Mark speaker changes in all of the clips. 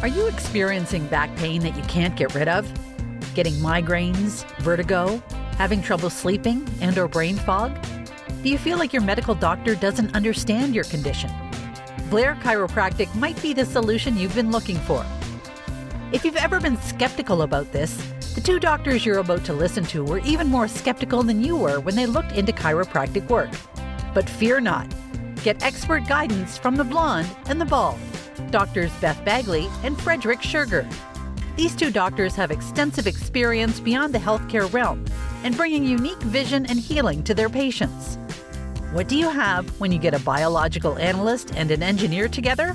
Speaker 1: Are you experiencing back pain that you can't get rid of? Getting migraines, vertigo, having trouble sleeping, and/or brain fog? Do you feel like your medical doctor doesn't understand your condition? Blair Chiropractic might be the solution you've been looking for. If you've ever been skeptical about this, the two doctors you're about to listen to were even more skeptical than you were when they looked into chiropractic work. But fear not. Get expert guidance from the blonde and the bald, Doctors Beth Bagley and Frederick Schurger. These two doctors have extensive experience beyond the healthcare realm and bringing unique vision and healing to their patients. What do you have when you get a biological analyst and an engineer together?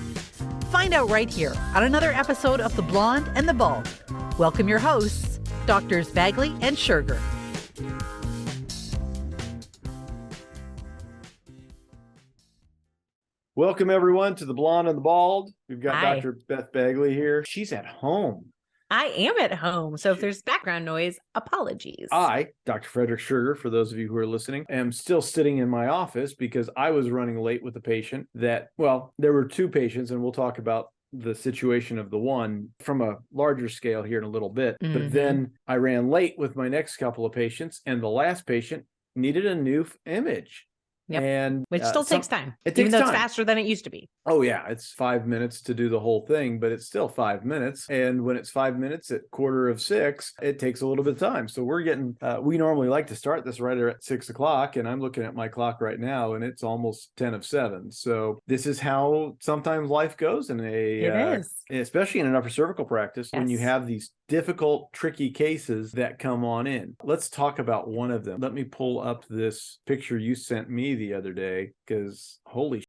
Speaker 1: Find out right here on another episode of The Blonde and the Bald. Welcome your hosts, Doctors Bagley and Schurger.
Speaker 2: Welcome, everyone, to The Blonde and the Bald. We've got
Speaker 3: Hi.
Speaker 2: Dr. Beth Bagley here. She's at home.
Speaker 3: I am at home, so if there's background noise, apologies.
Speaker 2: I, Dr. Frederick Schurger, for those of you who are listening, am still sitting in my office because I was running late with a patient that, well, there were two patients, and we'll talk about the situation of the one from a larger scale here in a little bit. But then I ran late with my next couple of patients, and the last patient needed a new image.
Speaker 3: Yep.
Speaker 2: And
Speaker 3: Which still takes time,
Speaker 2: It takes
Speaker 3: even though
Speaker 2: time.
Speaker 3: it's faster than it used to be.
Speaker 2: Oh, yeah, it's 5 minutes to do the whole thing, but it's still 5 minutes. And when it's 5 minutes at 5:45, it takes a little bit of time. So we're getting, we normally like to start this right at 6 o'clock. And I'm looking at my clock right now, and it's almost 7:10. So this is how sometimes life goes in
Speaker 3: It is.
Speaker 2: especially in an upper cervical practice, when you
Speaker 3: Yes.
Speaker 2: have these difficult, tricky cases that come on in. Let's talk about one of them. Let me pull up this picture you sent me the other day, because holy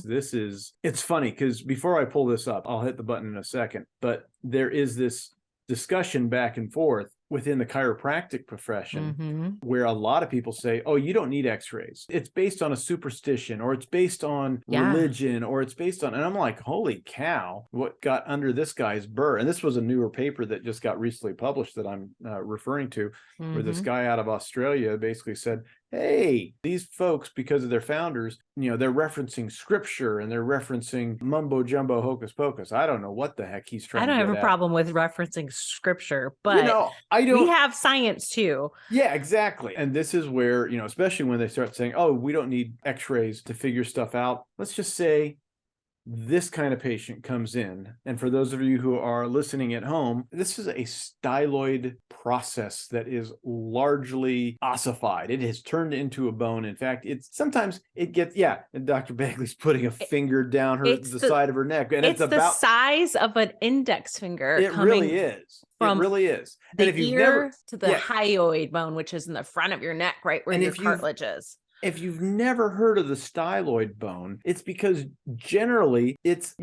Speaker 2: this is, it's funny because before I pull this up, I'll hit the button in a second, but there is this discussion back and forth within the chiropractic profession where a lot of people say, oh, you don't need x-rays. It's based on a superstition, or it's based on religion, or it's based on, and I'm like, holy cow, what got under this guy's burr? And this was a newer paper that just got recently published that I'm referring to, where this guy out of Australia basically said, hey, these folks, because of their founders, they're referencing scripture and they're referencing mumbo jumbo hocus pocus. I don't know what the heck he's trying to
Speaker 3: I
Speaker 2: get
Speaker 3: don't have a
Speaker 2: at.
Speaker 3: problem with referencing scripture, but
Speaker 2: I don't.
Speaker 3: we have science too.
Speaker 2: Yeah, exactly. And this is where, especially when they start saying, oh, we don't need x-rays to figure stuff out. Let's just say this kind of patient comes in. And for those of you who are listening at home, this is a styloid process that is largely ossified. It has turned into a bone. In fact, sometimes it gets, and Dr. Bagley's putting a finger down the side of her neck. And it's
Speaker 3: the
Speaker 2: about
Speaker 3: size of an index finger.
Speaker 2: It really is. It really is.
Speaker 3: The
Speaker 2: and if you've
Speaker 3: ear
Speaker 2: never,
Speaker 3: to the hyoid bone, which is in the front of your neck, right where your cartilage is.
Speaker 2: If you've never heard of the styloid bone, it's because generally it's,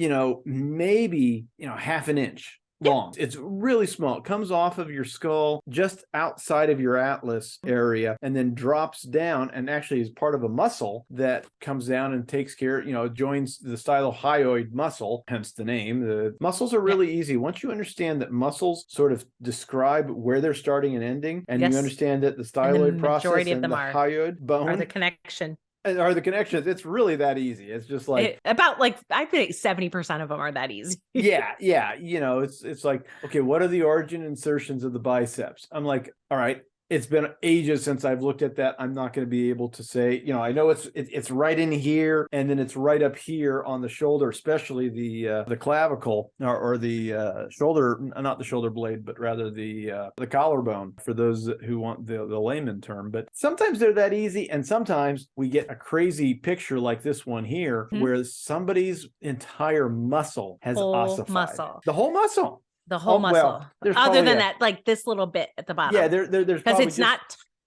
Speaker 2: maybe, half an inch long. It's really small. It comes off of your skull just outside of your atlas area and then drops down and actually is part of a muscle that comes down and takes care, joins the stylohyoid muscle, hence the name. The muscles are really easy. Once you understand that muscles sort of describe where they're starting and ending, and you understand that the styloid process and the hyoid bone
Speaker 3: are the connection.
Speaker 2: Are the connections. It's really that easy. It's just like
Speaker 3: I think 70% of them are that easy.
Speaker 2: yeah. It's like, okay, what are the origin insertions of the biceps? I'm like, all right, it's been ages since I've looked at that. I'm not going to be able to say, I know it's right in here, and then it's right up here on the shoulder, especially the clavicle or the shoulder, not the shoulder blade, but rather the collarbone, for those who want the layman term. But sometimes they're that easy, and sometimes we get a crazy picture like this one here, where somebody's entire muscle has ossified. The whole muscle.
Speaker 3: The whole muscle. Other than that, like this little bit at the bottom.
Speaker 2: Yeah, there's
Speaker 3: because it's not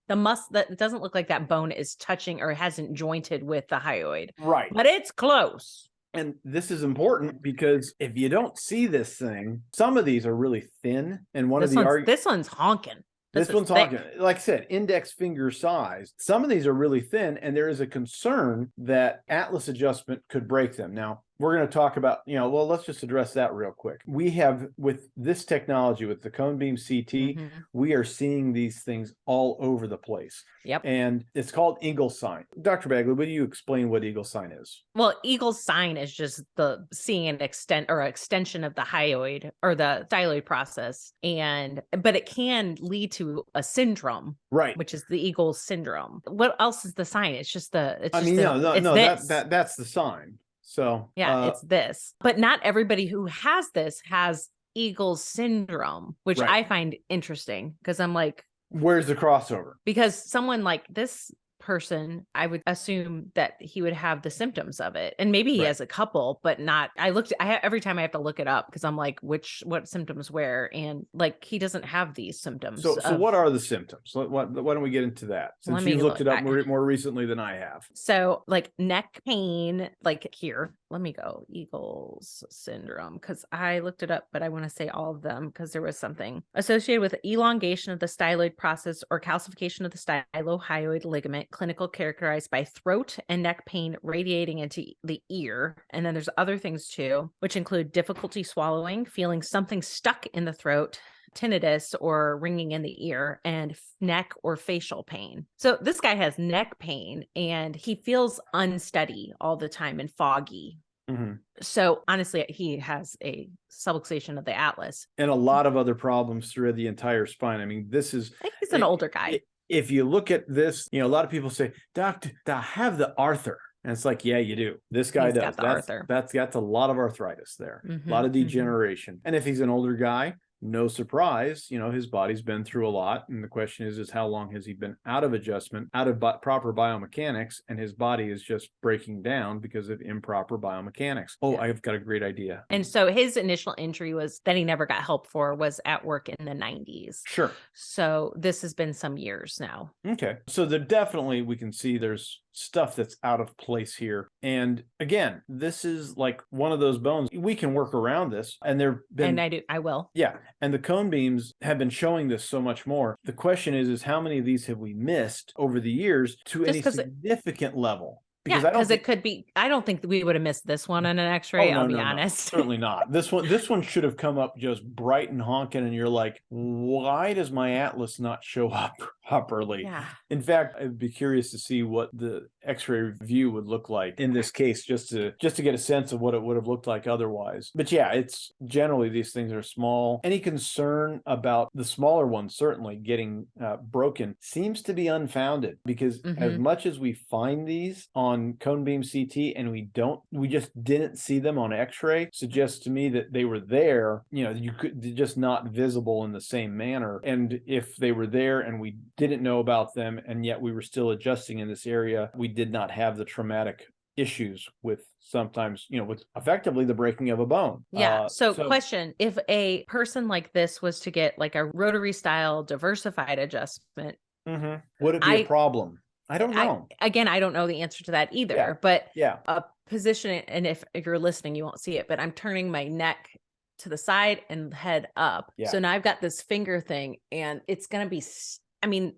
Speaker 3: the muscle. That it doesn't look like that bone is touching or hasn't jointed with the hyoid.
Speaker 2: Right,
Speaker 3: but it's close.
Speaker 2: And this is important because if you don't see this thing, some of these are really thin, and this one's honking. This one's honking. Like I said, index finger size. Some of these are really thin, and there is a concern that atlas adjustment could break them. Now, we're going to talk about, well, let's just address that real quick. We have, with this technology, with the cone beam CT, we are seeing these things all over the place.
Speaker 3: Yep.
Speaker 2: And it's called eagle sign. Dr. Bagley, will you explain what eagle sign is?
Speaker 3: Well, eagle sign is just the seeing an extension of the hyoid or the styloid process. But it can lead to a syndrome,
Speaker 2: right?
Speaker 3: Which is the eagle syndrome. What else is the sign? It's just that's
Speaker 2: the sign. So
Speaker 3: yeah, it's this. But not everybody who has this has eagle syndrome, which I find interesting because I'm like,
Speaker 2: where's the crossover?
Speaker 3: Because someone like this person, I would assume that he would have the symptoms of it, and maybe he has a couple, but not. Every time I have to look it up because I'm like, what symptoms where, and like he doesn't have these symptoms.
Speaker 2: So what are the symptoms? Why don't we get into that, since you looked it up more recently than I have?
Speaker 3: So like neck pain, like here. Let me go Eagles syndrome because I looked it up, but I want to say all of them because there was something associated with elongation of the styloid process or calcification of the stylohyoid ligament, clinical characterized by throat and neck pain radiating into the ear. And then there's other things too, which include difficulty swallowing, feeling something stuck in the throat, tinnitus or ringing in the ear, and neck or facial pain. So this guy has neck pain and he feels unsteady all the time and foggy. So honestly, he has a subluxation of the atlas
Speaker 2: and a lot of other problems through the entire spine. I mean, I think
Speaker 3: he's an older guy.
Speaker 2: If you look at this, a lot of people say, Doctor, I have the Arthur. And it's like, yeah, you do. This guy does. That's a lot of arthritis there, a lot of degeneration. And if he's an older guy, no surprise, his body's been through a lot. And the question is how long has he been out of adjustment, out of proper biomechanics, and his body is just breaking down because of improper biomechanics. Oh, I've got a great idea.
Speaker 3: And so his initial injury was that he never got help for was at work in the 90s.
Speaker 2: Sure.
Speaker 3: So this has been some years now.
Speaker 2: Okay. So definitely we can see there's stuff that's out of place here. And again, this is like one of those bones. We can work around this, and
Speaker 3: I will.
Speaker 2: Yeah. And the cone beams have been showing this so much more. The question is how many of these have we missed over the years to any significant level?
Speaker 3: Because it could be. I don't think that we would have missed this one on an X-ray. I'll be honest.
Speaker 2: Certainly not. This one should have come up just bright and honking, and you're like, why does my atlas not show up properly?
Speaker 3: Yeah.
Speaker 2: In fact, I'd be curious to see what the X-ray view would look like in this case, just to get a sense of what it would have looked like otherwise. But yeah, it's generally these things are small. Any concern about the smaller ones certainly getting broken seems to be unfounded, because as much as we find these on cone beam CT and we just didn't see them on X-ray, suggests to me that they were there, you could just not visible in the same manner. And if they were there and we didn't know about them, and yet we were still adjusting in this area, we did not have the traumatic issues with sometimes, with effectively the breaking of a bone.
Speaker 3: Yeah. So question, if a person like this was to get like a rotary style diversified adjustment,
Speaker 2: would it be a problem? I don't know.
Speaker 3: I don't know the answer to that either, but a position, and if you're listening, you won't see it, but I'm turning my neck to the side and head up. So now I've got this finger thing, and it's going to be,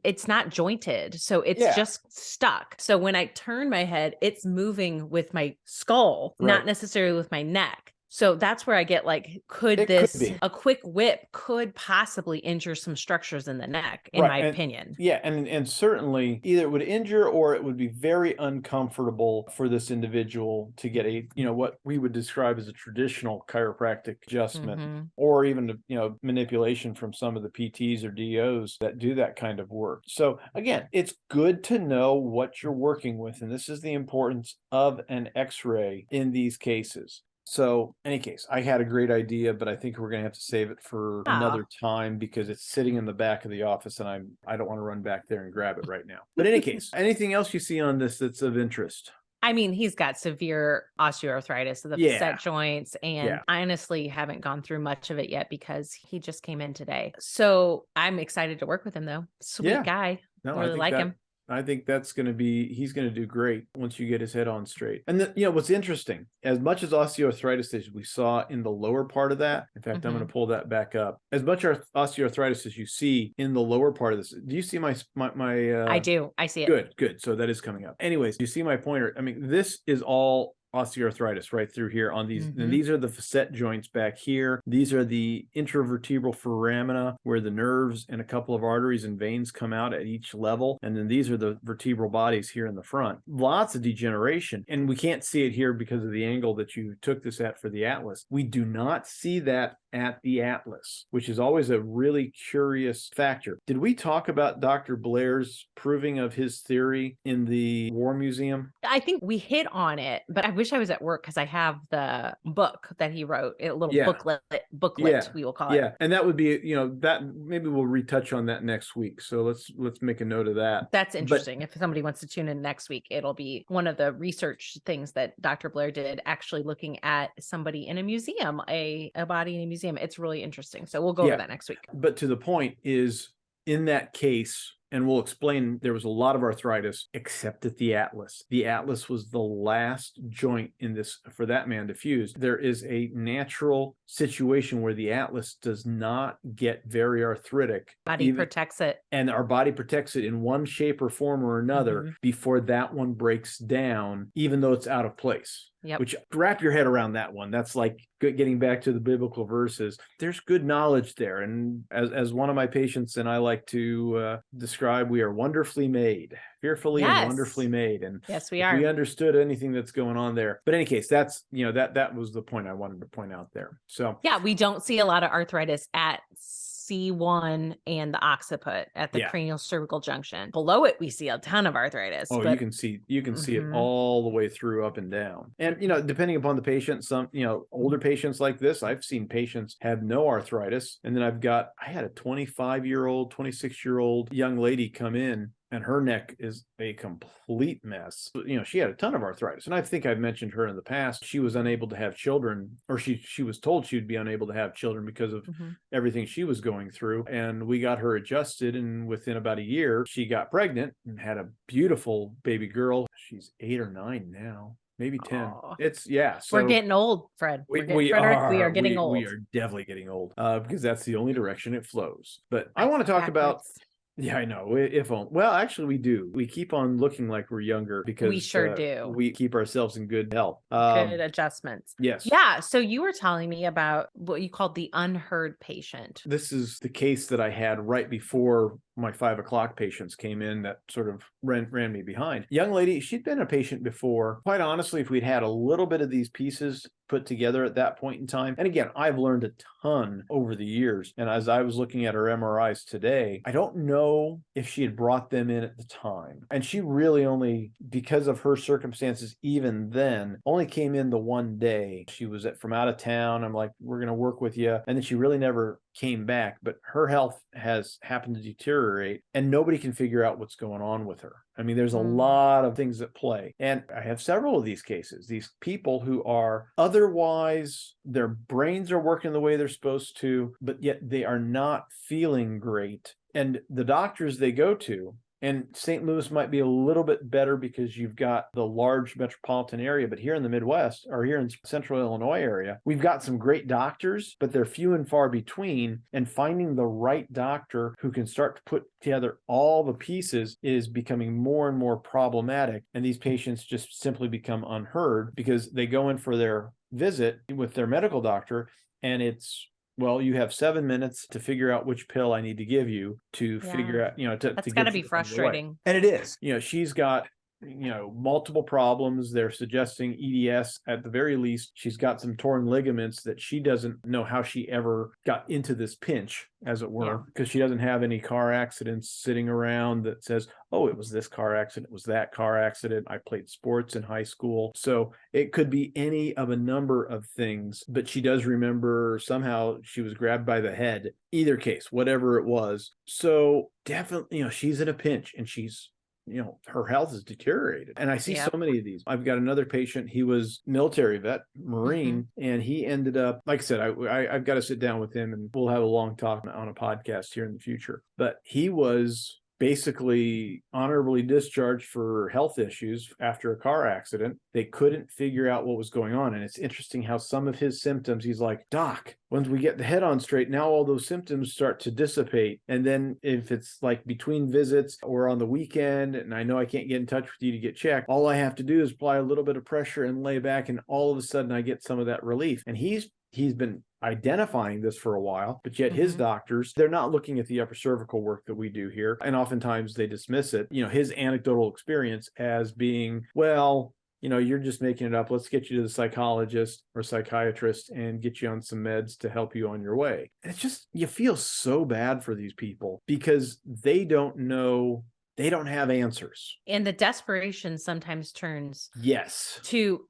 Speaker 3: it's not jointed. So it's just stuck. So when I turn my head, it's moving with my skull, not necessarily with my neck. So that's where I get like, a quick whip could possibly injure some structures in the neck, in my opinion.
Speaker 2: Yeah. And certainly either it would injure or it would be very uncomfortable for this individual to get what we would describe as a traditional chiropractic adjustment, or even, manipulation from some of the PTs or DOs that do that kind of work. So again, it's good to know what you're working with. And this is the importance of an X-ray in these cases. So in any case, I had a great idea, but I think we're going to have to save it for another time because it's sitting in the back of the office and I don't want to run back there and grab it right now. But in any case, anything else you see on this that's of interest?
Speaker 3: He's got severe osteoarthritis of the facet joints, and I honestly haven't gone through much of it yet because he just came in today. So I'm excited to work with him though. Sweet guy. No, I really like him.
Speaker 2: I think he's going to do great once you get his head on straight. And what's interesting, as much as osteoarthritis as we saw in the lower part of that, in fact, I'm going to pull that back up. As much osteoarthritis as you see in the lower part of this, do you see my
Speaker 3: I do. I see it.
Speaker 2: Good. So that is coming up. Anyways, you see my pointer. This is all osteoarthritis right through here on these.
Speaker 1: Mhm.
Speaker 2: And these are the facet joints back here. These are the intravertebral foramina where the nerves and a couple of arteries and veins come out at each level. And then these are the vertebral bodies here in the front. Lots of degeneration. And we can't see it here because of the angle that you took this at for the Atlas. We do not see that at the Atlas, which is always a really curious factor. Did we talk about Dr. Blair's proving of his theory in the War Museum?
Speaker 3: I think we hit on it, but I wish I was at work because I have the book that he wrote, a little
Speaker 2: Yeah.
Speaker 3: booklet,
Speaker 2: Yeah.
Speaker 3: we will call it.
Speaker 2: Yeah, and that would be, that maybe we'll retouch on that next week. So let's make a note of that.
Speaker 3: That's interesting. If somebody wants to tune in next week, it'll be one of the research things that Dr. Blair did, actually looking at somebody in a museum, a body in a museum. It's really interesting. So we'll go over that next week.
Speaker 2: But to the point is, in that case, and we'll explain, there was a lot of arthritis except at the Atlas. The Atlas was the last joint in this for that man to fuse. There is a natural situation where the Atlas does not get very arthritic.
Speaker 3: Body protects it.
Speaker 2: And our body protects it in one shape or form or another before that one breaks down, even though it's out of place.
Speaker 3: Yep.
Speaker 2: Which, wrap your head around that one. That's like getting back to the biblical verses. There's good knowledge there. And as one of my patients and I like to describe, we are wonderfully made, fearfully and wonderfully made. And
Speaker 3: yes, we are.
Speaker 2: We understood anything that's going on there. But in any case, that's, that was the point I wanted to point out there. So
Speaker 3: yeah, we don't see a lot of arthritis at C1 and the occiput at the cranial cervical junction. Below it, we see a ton of arthritis.
Speaker 2: Oh, you can see it all the way through, up and down. And, depending upon the patient, some, older patients like this, I've seen patients have no arthritis. And then I had a 25-year-old, 26-year-old young lady come in, and her neck is a complete mess. She had a ton of arthritis. And I think I've mentioned her in the past. She was unable to have children, or she was told she'd be unable to have children because of everything she was going through. And we got her adjusted. And within about a year, she got pregnant and had a beautiful baby girl. She's 8 or 9 now. Maybe 10.
Speaker 3: Aww.
Speaker 2: So
Speaker 3: we're getting old, Fred. We are getting old.
Speaker 2: We are definitely getting old because that's the only direction it flows. But I want to talk about. Yeah, I know. Well, actually, we do. We keep on looking like we're younger because
Speaker 3: we sure do.
Speaker 2: We keep ourselves in good health.
Speaker 3: Good adjustments.
Speaker 2: Yes.
Speaker 3: Yeah. So you were telling me about what you called the unheard patient.
Speaker 2: This is the case that I had right before my 5 o'clock patients came in that sort of ran me behind. Young lady, she'd been a patient before. Quite honestly, if we'd had a little bit of these pieces put together at that point in time, and again, I've learned a ton over the years. And as I was looking at her MRIs today, I don't know if she had brought them in at the time. And she really only, because of her circumstances, even then, only came in the one day. She was from out of town. I'm like, we're going to work with you. And then she really never came back, but her health has happened to deteriorate and nobody can figure out what's going on with her. I mean, there's a lot of things at play. And I have several of these cases, these people who are otherwise, their brains are working the way they're supposed to, but yet they are not feeling great. And the doctors they go to, and St. Louis might be a little bit better because you've got the large metropolitan area, but here in the Midwest or here in central Illinois area, we've got some great doctors, but they're few and far between. And finding the right doctor who can start to put together all the pieces is becoming more and more problematic. And these patients just simply become unheard because they go in for their visit with their medical doctor and it's, well, you have 7 minutes to figure out which pill I need to give you to figure out,
Speaker 3: that's got to be frustrating.
Speaker 2: And it is, she's got, multiple problems. They're suggesting EDS at the very least. She's got some torn ligaments that she doesn't know how she ever got into this pinch, as it were, because she doesn't have any car accidents sitting around that says, oh, it was this car accident, it was that car accident. I played sports in high school. So it could be any of a number of things, but she does remember somehow she was grabbed by the head. Either case, whatever it was. So definitely, she's in a pinch and she's, her health is deteriorated. And I see so many of these. I've got another patient. He was military vet, Marine, and he ended up, like I said, I've got to sit down with him and we'll have a long talk on a podcast here in the future. But he was basically honorably discharged for health issues after a car accident. They couldn't figure out what was going on. And it's interesting how some of his symptoms, he's like, Doc, once we get the head on straight, now all those symptoms start to dissipate. And then if it's like between visits or on the weekend, and I know I can't get in touch with you to get checked, all I have to do is apply a little bit of pressure and lay back, and all of a sudden I get some of that relief. And he's been identifying this for a while, but yet his doctors, they're not looking at the upper cervical work that we do here. And oftentimes they dismiss it, his anecdotal experience as being, well, you're just making it up. Let's get you to the psychologist or psychiatrist and get you on some meds to help you on your way. And it's just, you feel so bad for these people because they don't know. They don't have answers.
Speaker 3: And the desperation sometimes turns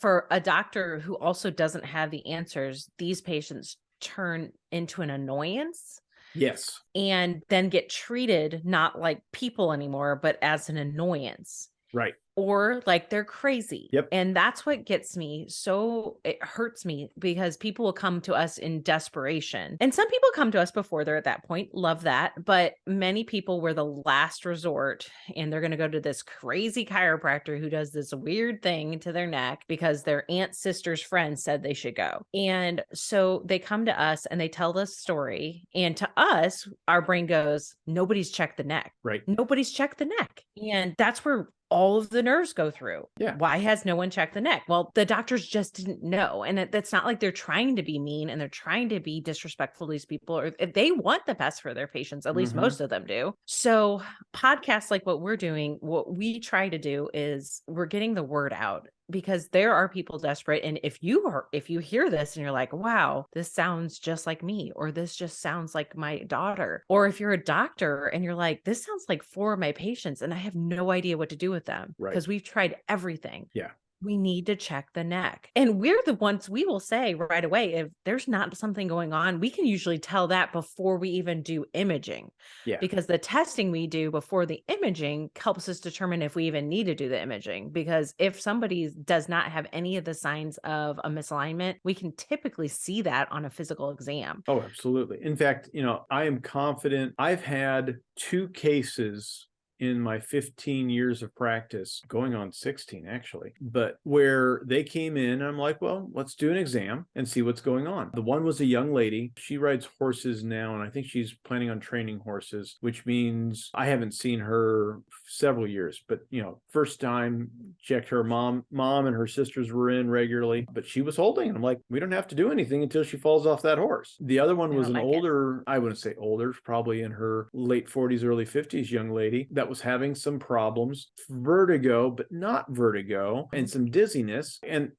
Speaker 3: for a doctor who also doesn't have the answers. These patients turn into an annoyance.
Speaker 2: Yes.
Speaker 3: And then get treated not like people anymore, but as an annoyance.
Speaker 2: Right.
Speaker 3: Or like they're crazy.
Speaker 2: Yep.
Speaker 3: And that's what gets me. So it hurts me because people will come to us in desperation. And some people come to us before they're at that point. Love that. But many people were the last resort, and they're going to go to this crazy chiropractor who does this weird thing to their neck because their aunt's sister's friend said they should go. And so they come to us and they tell this story. And to us, our brain goes, nobody's checked the neck.
Speaker 2: Right.
Speaker 3: Nobody's checked the neck. And that's where all of the nerves go through.
Speaker 2: Yeah.
Speaker 3: Why has no one checked the neck? Well, the doctors just didn't know. And it's not like they're trying to be mean and they're trying to be disrespectful to these people, or if they want the best for their patients, at least most of them do. So podcasts like what we're doing, what we try to do is we're getting the word out, because there are people desperate. And if you hear this and you're like, wow, this sounds just like me, or this just sounds like my daughter, or if you're a doctor and you're like, this sounds like 4 of my patients and I have no idea what to do with them because we've tried everything.
Speaker 2: Yeah.
Speaker 3: We need to check the neck. And we're the ones, we will say right away, if there's not something going on, we can usually tell that before we even do imaging.
Speaker 2: Yeah.
Speaker 3: Because the testing we do before the imaging helps us determine if we even need to do the imaging. Because if somebody does not have any of the signs of a misalignment, we can typically see that on a physical exam.
Speaker 2: Oh, absolutely. In fact, I am confident. I've had 2 cases in my 15 years of practice, going on 16 actually, but where they came in and I'm like, well, let's do an exam and see what's going on. The one was a young lady. She rides horses now, and I think she's planning on training horses, which means I haven't seen her several years, but first time, checked her mom and her sisters were in regularly, but she was holding. And I'm like, we don't have to do anything until she falls off that horse. The other one was an older, I wouldn't say older, probably in her late 40s, early 50s young lady that was having some problems, vertigo, but not vertigo, and some dizziness. And,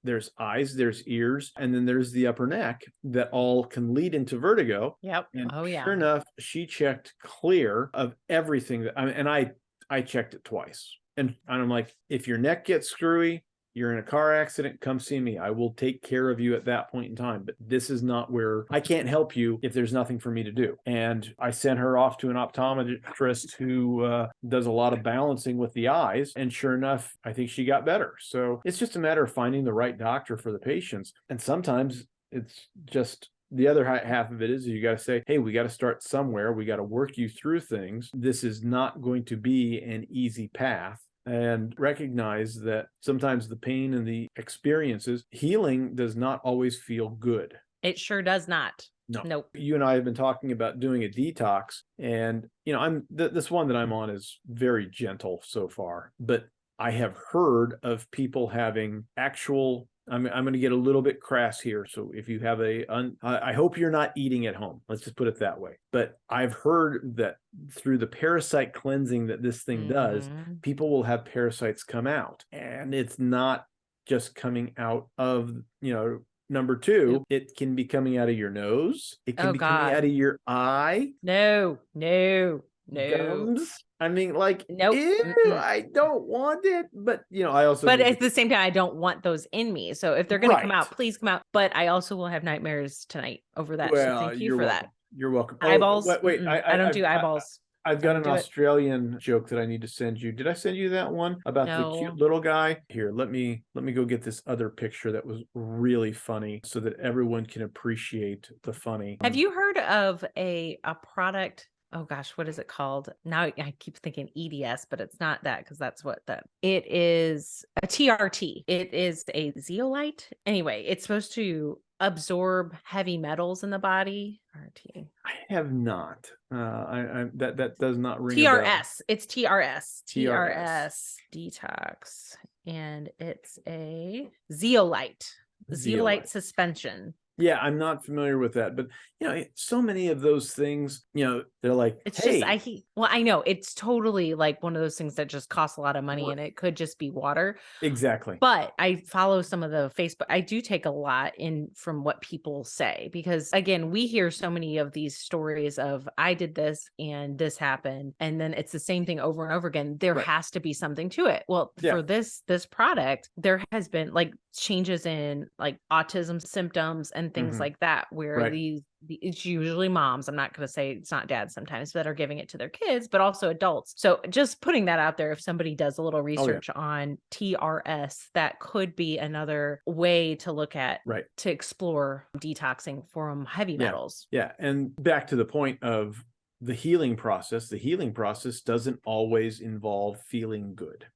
Speaker 2: there's eyes, there's ears, and then there's the upper neck that all can lead into vertigo.
Speaker 3: Yep.
Speaker 2: And sure enough, she checked clear of everything I checked it twice. And I'm like, if your neck gets screwy, you're in a car accident, come see me. I will take care of you at that point in time. But this is not where I can't help you if there's nothing for me to do. And I sent her off to an optometrist who does a lot of balancing with the eyes. And sure enough, I think she got better. So it's just a matter of finding the right doctor for the patients. And sometimes it's just, the other half of it is you got to say, hey, we got to start somewhere. We got to work you through things. This is not going to be an easy path. And recognize that sometimes the pain and the experiences, healing does not always feel good.
Speaker 3: It sure does not.
Speaker 2: No.
Speaker 3: Nope.
Speaker 2: You and I have been talking about doing a detox, and this one that I'm on is very gentle so far, but I have heard of people having actual, I'm going to get a little bit crass here. So if you have I hope you're not eating at home. Let's just put it that way. But I've heard that through the parasite cleansing that this thing does, people will have parasites come out. And it's not just coming out of, number 2, it can be coming out of your nose. It can be coming out of your eye.
Speaker 3: No.
Speaker 2: Gums. I mean, like,
Speaker 3: nope.
Speaker 2: Ew, I don't want it, but I also.
Speaker 3: But at the same time, I don't want those in me. So if they're going to come out, please come out. But I also will have nightmares tonight over that.
Speaker 2: Well,
Speaker 3: so thank you for that.
Speaker 2: You're welcome.
Speaker 3: Eyeballs.
Speaker 2: Wait.
Speaker 3: I don't do eyeballs.
Speaker 2: I've got an Australian joke that I need to send you. Did I send you that one about the cute little guy? Here, let me go get this other picture that was really funny so that everyone can appreciate the funny.
Speaker 3: Have you heard of a product? oh gosh, what is it called? Now I keep thinking EDS, but it's not that, because that's what it is, a TRT. It is a zeolite. Anyway, it's supposed to absorb heavy metals in the body. RT.
Speaker 2: I have not. That does not ring a bell.
Speaker 3: TRS. It's TRS.
Speaker 2: TRS.
Speaker 3: Detox. And it's a zeolite. Zeolite suspension.
Speaker 2: Yeah, I'm not familiar with that, but so many of those things, they're like,
Speaker 3: it's
Speaker 2: hey.
Speaker 3: just, I know it's totally like one of those things that just costs a lot of money, and it could just be water.
Speaker 2: Exactly.
Speaker 3: But I follow some of the Facebook. I do take a lot in from what people say, because again, we hear so many of these stories of I did this and this happened, and then it's the same thing over and over again. There has to be something to it. Well, for this product, there has been like changes in like autism symptoms and things like that, where it's usually moms, I'm not going to say it's not dads sometimes, that are giving it to their kids, but also adults. So just putting that out there, if somebody does a little research on TRS, that could be another way to look at, to explore detoxing from heavy metals.
Speaker 2: Yeah. And back to the point of the healing process doesn't always involve feeling good.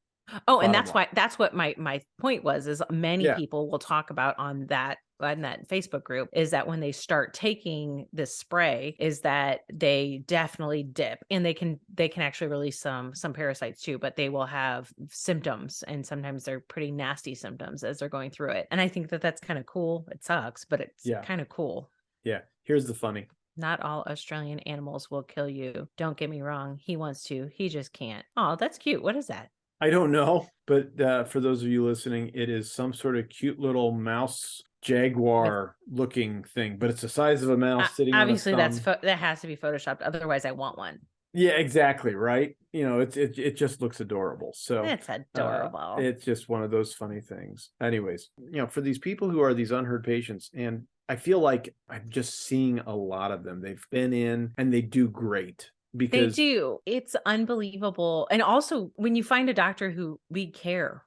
Speaker 3: Oh, and that's what my point was, is many people will talk about on that Facebook group, is that when they start taking this spray, is that they definitely dip, and they can actually release some parasites too, but they will have symptoms, and sometimes they're pretty nasty symptoms as they're going through it. And I think that that's kind of cool. It sucks, but it's kind of cool.
Speaker 2: Yeah. Here's the funny.
Speaker 3: Not all Australian animals will kill you. Don't get me wrong. He wants to, he just can't. Oh, that's cute. What is that?
Speaker 2: I don't know, but for those of you listening, it is some sort of cute little mouse jaguar looking thing, but it's the size of a mouse sitting
Speaker 3: obviously
Speaker 2: on a thumb.
Speaker 3: that has to be photoshopped, otherwise I want one.
Speaker 2: Yeah, exactly, right. It just looks adorable. So
Speaker 3: it's adorable.
Speaker 2: It's just one of those funny things. Anyways, for these people who are these unheard patients, and I feel like I'm just seeing a lot of them. They've been in and they do great. Because
Speaker 3: they do. It's unbelievable. And also, when you find a doctor who we care,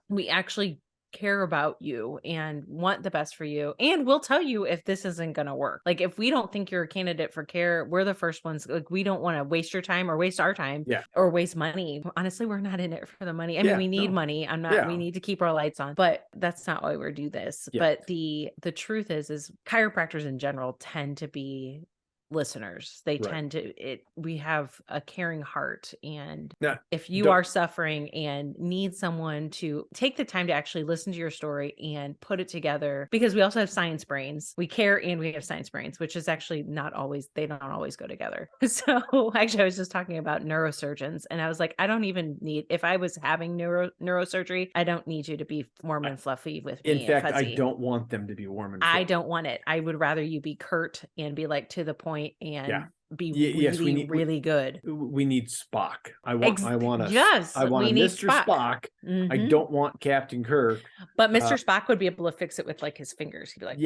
Speaker 3: we actually care about you and want the best for you, and we'll tell you if this isn't going to work. Like, if we don't think you're a candidate for care, we're the first ones. Like, we don't want to waste your time or waste our time or waste money. Honestly, we're not in it for the money. I mean, we need money. We need to keep our lights on, but that's not why we do this. But the truth is chiropractors in general tend to be listeners. They tend to we have a caring heart, and if you are suffering and need someone to take the time to actually listen to your story and put it together, because we also have science brains. We care and we have science brains, which is actually they don't always go together. So actually, I was just talking about neurosurgeons, and I was like, I don't even need, if I was having neurosurgery, I don't need you to be warm and fluffy with me.
Speaker 2: In fact, I don't want them to be warm and fluffy.
Speaker 3: I don't want it. I would rather you be curt and be like to the point and be really good.
Speaker 2: We need Spock. I want
Speaker 3: a
Speaker 2: Mr. Spock. I don't want Captain Kirk.
Speaker 3: But Mr. Spock would be able to fix it with like his fingers. He'd be like,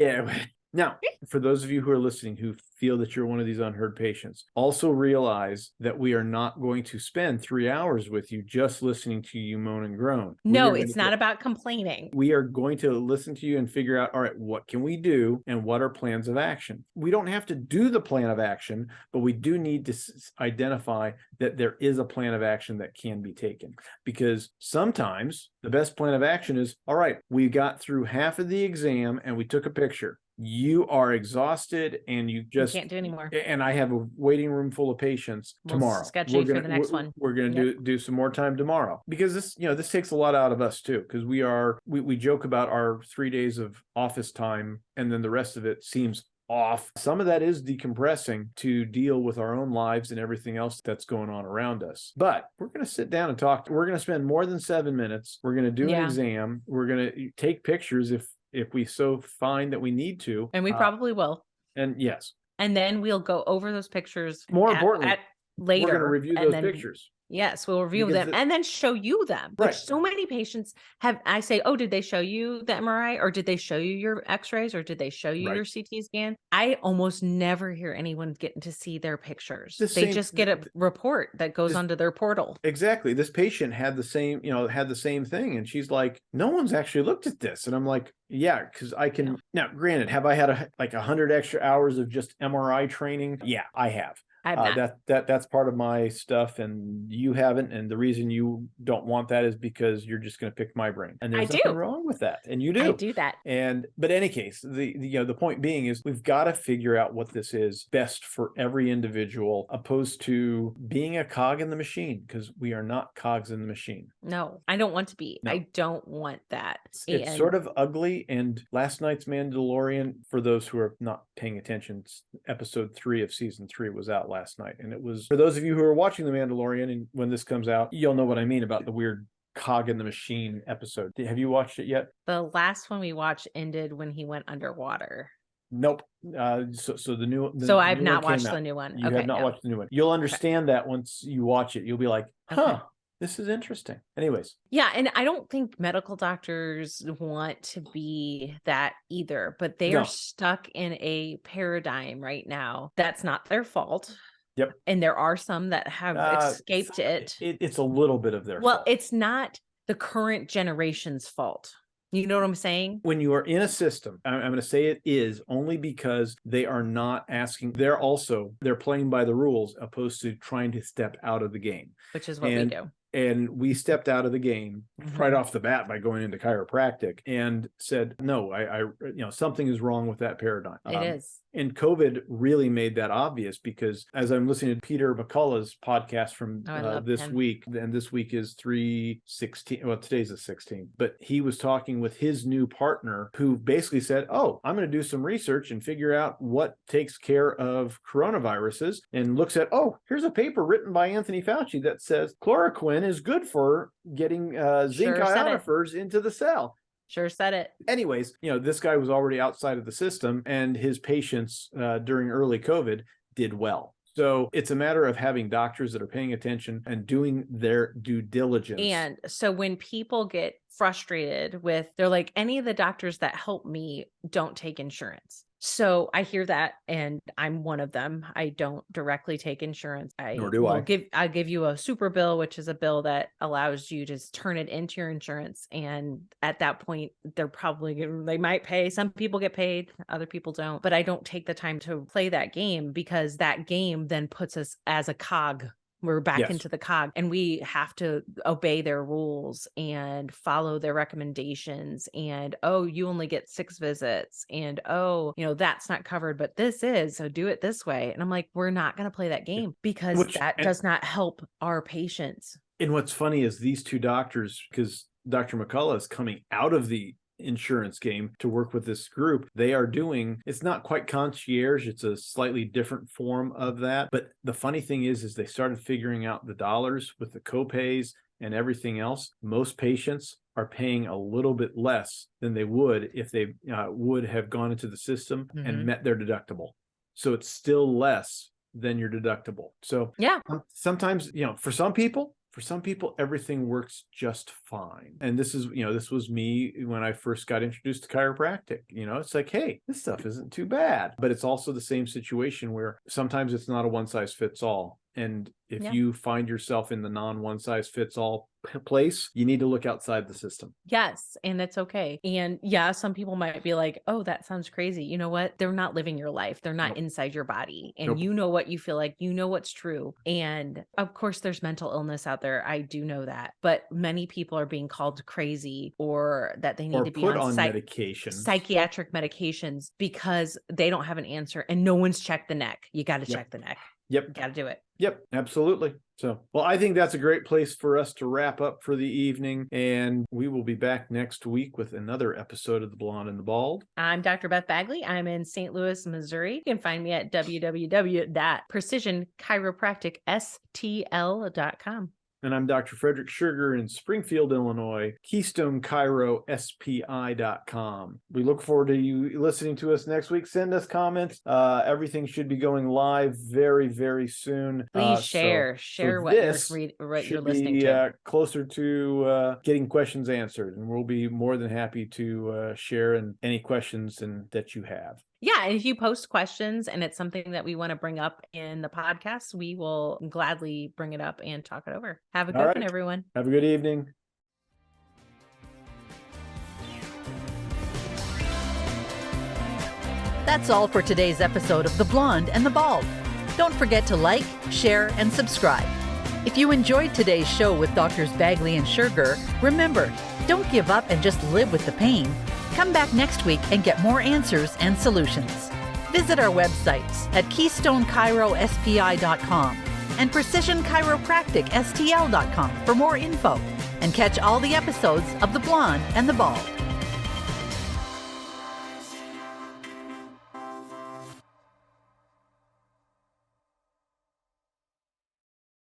Speaker 2: Now, for those of you who are listening who feel that you're one of these unheard patients, also realize that we are not going to spend 3 hours with you just listening to you moan and groan.
Speaker 3: No, it's not about complaining.
Speaker 2: We are going to listen to you and figure out, all right, what can we do and what are plans of action? We don't have to do the plan of action, but we do need to identify that there is a plan of action that can be taken. Because sometimes the best plan of action is, all right, we got through half of the exam and we took a picture. You are exhausted and you can't
Speaker 3: do anymore. And
Speaker 2: I have a waiting room full of patients tomorrow.
Speaker 3: Schedule for the next one.
Speaker 2: We're going to do some more time tomorrow, because this takes a lot out of us too. Because we joke about our 3 days of office time, and then the rest of it seems off. Some of that is decompressing to deal with our own lives and everything else that's going on around us. But we're going to sit down and talk. We're going to spend more than 7 minutes. We're going to do an exam. We're going to take pictures if we so find that we need to.
Speaker 3: And we probably will.
Speaker 2: And yes.
Speaker 3: And then we'll go over those pictures.
Speaker 2: More importantly,
Speaker 3: later.
Speaker 2: We're going to review those pictures.
Speaker 3: Yes, we'll review them and then show you them. Which so many patients I say, oh, did they show you the MRI, or did they show you your x-rays, or did they show you your CT scan? I almost never hear anyone getting to see their pictures. They just get a report that goes onto their portal.
Speaker 2: Exactly. This patient had the same thing. And she's like, no one's actually looked at this. And I'm like, yeah, because I can. Now, granted, have I had 100 extra hours of just MRI training? Yeah, I have.
Speaker 3: I'm not.
Speaker 2: That's part of my stuff, and you haven't. And the reason you don't want that is because you're just going to pick my brain, and there's nothing wrong with that, and you do.
Speaker 3: I do that.
Speaker 2: But in any case, the point being is we've got to figure out what this is best for every individual, opposed to being a cog in the machine, because we are not cogs in the machine.
Speaker 3: No, I don't want to be.
Speaker 2: No.
Speaker 3: I don't want that.
Speaker 2: It's sort of ugly. And last night's Mandalorian, for those who are not paying attention, episode 3 of season 3 was out last night. And it was, for those of you who are watching The Mandalorian, and when this comes out, you'll know what I mean about the weird cog in the machine episode. Have you watched it yet?
Speaker 3: The last one we watched ended when he went underwater.
Speaker 2: Nope. So the new.
Speaker 3: So I've not watched the new one.
Speaker 2: You have not watched the new one. You'll understand that once you watch it. You'll be like, huh. This is interesting. Anyways.
Speaker 3: Yeah. And I don't think medical doctors want to be that either, but they are stuck in a paradigm right now. That's not their fault.
Speaker 2: Yep.
Speaker 3: And there are some that have escaped it.
Speaker 2: It's a little bit of their fault.
Speaker 3: Well, it's not the current generation's fault. You know what I'm saying?
Speaker 2: When you are in a system, I'm going to say it is only because they are not asking. They're playing by the rules, opposed to trying to step out of the game.
Speaker 3: Which is what we do.
Speaker 2: And we stepped out of the game right off the bat by going into chiropractic and said, no, I something is wrong with that paradigm.
Speaker 3: It is.
Speaker 2: And COVID really made that obvious, because as I'm listening to Peter McCullough's podcast from this week, and this week is 3/16. Well, today's the 16th, but he was talking with his new partner, who basically said, oh, I'm going to do some research and figure out what takes care of coronaviruses, and looks at, oh, here's a paper written by Anthony Fauci that says chloroquine is good for getting zinc ionophores into the cell.
Speaker 3: Sure said it.
Speaker 2: Anyways, this guy was already outside of the system, and his patients during early COVID did well. So it's a matter of having doctors that are paying attention and doing their due diligence.
Speaker 3: And so when people get frustrated they're like, any of the doctors that help me don't take insurance. So I hear that, and I'm one of them. I don't directly take insurance.
Speaker 2: Nor do I.
Speaker 3: I'll give you a super bill, which is a bill that allows you to turn it into your insurance. And at that point, they might pay. Some people get paid, other people don't. But I don't take the time to play that game, because that game then puts us as a cog. We're back into the cog, and we have to obey their rules and follow their recommendations. And, oh, you only get 6 visits, and, oh, that's not covered, but this is, so do it this way. And I'm like, we're not going to play that game, because that does not help our patients.
Speaker 2: And what's funny is these two doctors, because Dr. McCullough is coming out of the insurance game to work with this group, they are doing, it's not quite concierge, it's a slightly different form of that. But the funny thing is they started figuring out the dollars with the copays and everything else. Most patients are paying a little bit less than they would if they would have gone into the system and met their deductible. So it's still less than your deductible. So sometimes, for some people, everything works just fine. And this was me when I first got introduced to chiropractic. It's like, hey, this stuff isn't too bad. But it's also the same situation where sometimes it's not a one size fits all. And if you find yourself in the non one size fits all place, you need to look outside the system.
Speaker 3: Yes. And it's okay. And some people might be like, oh, that sounds crazy. You know what? They're not living your life. They're not inside your body. And you know what you feel like, what's true. And of course, there's mental illness out there. I do know that. But many people are being called crazy, or that they need to be on
Speaker 2: medication,
Speaker 3: psychiatric medications, because they don't have an answer, and no one's checked the neck. You got to check the neck.
Speaker 2: Yep.
Speaker 3: Got to do it.
Speaker 2: Yep, absolutely. So, well, I think that's a great place for us to wrap up for the evening. And we will be back next week with another episode of The Blonde and the Bald.
Speaker 3: I'm Dr. Beth Bagley. I'm in St. Louis, Missouri. You can find me at www.precisionchiropracticstl.com.
Speaker 2: And I'm Dr. Frederick Schurger in Springfield, Illinois, KeystoneChiroSPI.com. We look forward to you listening to us next week. Send us comments. Everything should be going live very, very soon.
Speaker 3: Please share what you're listening to.
Speaker 2: Closer to getting questions answered. And we'll be more than happy to share any questions that you have.
Speaker 3: Yeah. And if you post questions and it's something that we want to bring up in the podcast, we will gladly bring it up and talk it over. Have a good one, everyone.
Speaker 2: Have a good evening.
Speaker 1: That's all for today's episode of The Blonde and the Bald. Don't forget to like, share, and subscribe. If you enjoyed today's show with Doctors Bagley and Schurger, remember, don't give up and just live with the pain. Come back next week and get more answers and solutions. Visit our websites at KeystoneChiroSPI.com and PrecisionChiropracticSTL.com for more info, and catch all the episodes of The Blonde and the Bald.